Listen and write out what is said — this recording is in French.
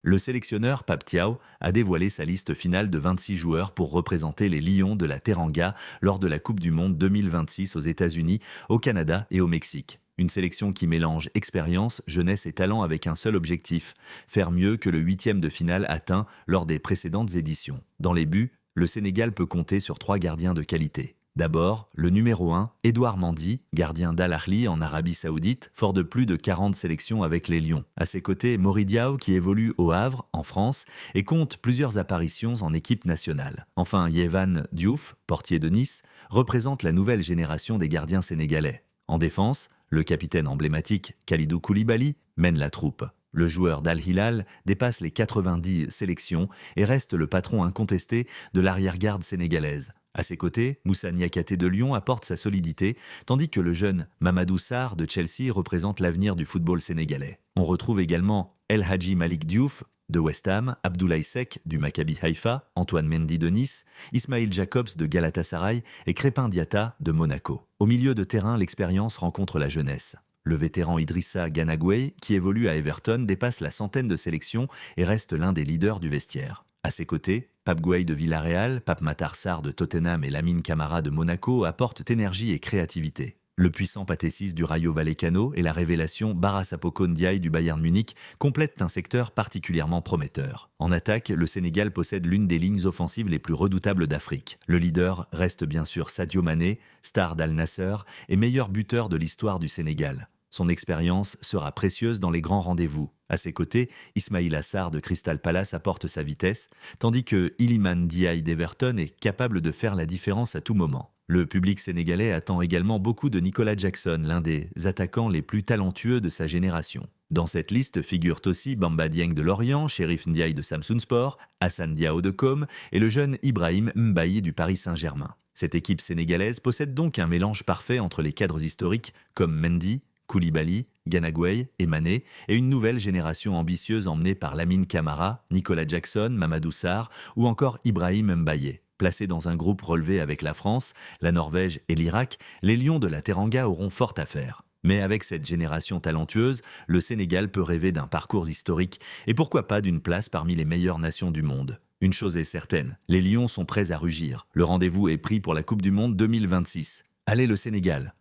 Le sélectionneur Pape Thiaw a dévoilé sa liste finale de 26 joueurs pour représenter les Lions de la Teranga lors de la Coupe du Monde 2026 aux États-Unis, au Canada et au Mexique. Une sélection qui mélange expérience, jeunesse et talent avec un seul objectif, faire mieux que le huitième de finale atteint lors des précédentes éditions. Dans les buts, le Sénégal peut compter sur trois gardiens de qualité. D'abord, le numéro 1, Edouard Mendy, gardien d'Al Ahly en Arabie Saoudite, fort de plus de 40 sélections avec les Lions. À ses côtés, Mori Diaw qui évolue au Havre, en France, et compte plusieurs apparitions en équipe nationale. Enfin, Yehvan Diouf, portier de Nice, représente la nouvelle génération des gardiens sénégalais. En défense, le capitaine emblématique Kalidou Koulibaly mène la troupe. Le joueur d'Al Hilal dépasse les 90 sélections et reste le patron incontesté de l'arrière-garde sénégalaise. À ses côtés, Moussa Niakhaté de Lyon apporte sa solidité, tandis que le jeune Mamadou Sarr de Chelsea représente l'avenir du football sénégalais. On retrouve également El Hadji Malik Diouf de West Ham, Abdoulaye Seck du Maccabi Haïfa, Antoine Mendy de Nice, Ismail Jacobs de Galatasaray et Crépin Diatta de Monaco. Au milieu de terrain, l'expérience rencontre la jeunesse. Le vétéran Idrissa Gana Gueye, qui évolue à Everton, dépasse la centaine de sélections et reste l'un des leaders du vestiaire. À ses côtés, Pape Gueye de Villarreal, Pape Matar Sarr de Tottenham et Lamine Camara de Monaco apportent énergie et créativité. Le puissant Pathé Ciss du Rayo Vallecano et la révélation Bara Sapoko Ndiaye du Bayern Munich complètent un secteur particulièrement prometteur. En attaque, le Sénégal possède l'une des lignes offensives les plus redoutables d'Afrique. Le leader reste bien sûr Sadio Mané, star d'Al Nasser et meilleur buteur de l'histoire du Sénégal. Son expérience sera précieuse dans les grands rendez-vous. À ses côtés, Ismaïla Sarr de Crystal Palace apporte sa vitesse, tandis que Iliman Ndiaye d'Everton est capable de faire la différence à tout moment. Le public sénégalais attend également beaucoup de Nicolas Jackson, l'un des attaquants les plus talentueux de sa génération. Dans cette liste figurent aussi Bamba Dieng de Lorient, Chérif Ndiaye de Samsunspor, Hassan Diao de Com et le jeune Ibrahim Mbaye du Paris Saint-Germain. Cette équipe sénégalaise possède donc un mélange parfait entre les cadres historiques comme Mendy, Koulibaly, Gana Gueye et Mané, et une nouvelle génération ambitieuse emmenée par Lamine Camara, Nicolas Jackson, Mamadou Sarr ou encore Ibrahim Mbaye. Placés dans un groupe relevé avec la France, la Norvège et l'Irak, les Lions de la Teranga auront fort à faire. Mais avec cette génération talentueuse, le Sénégal peut rêver d'un parcours historique et pourquoi pas d'une place parmi les meilleures nations du monde. Une chose est certaine, les Lions sont prêts à rugir. Le rendez-vous est pris pour la Coupe du Monde 2026. Allez le Sénégal!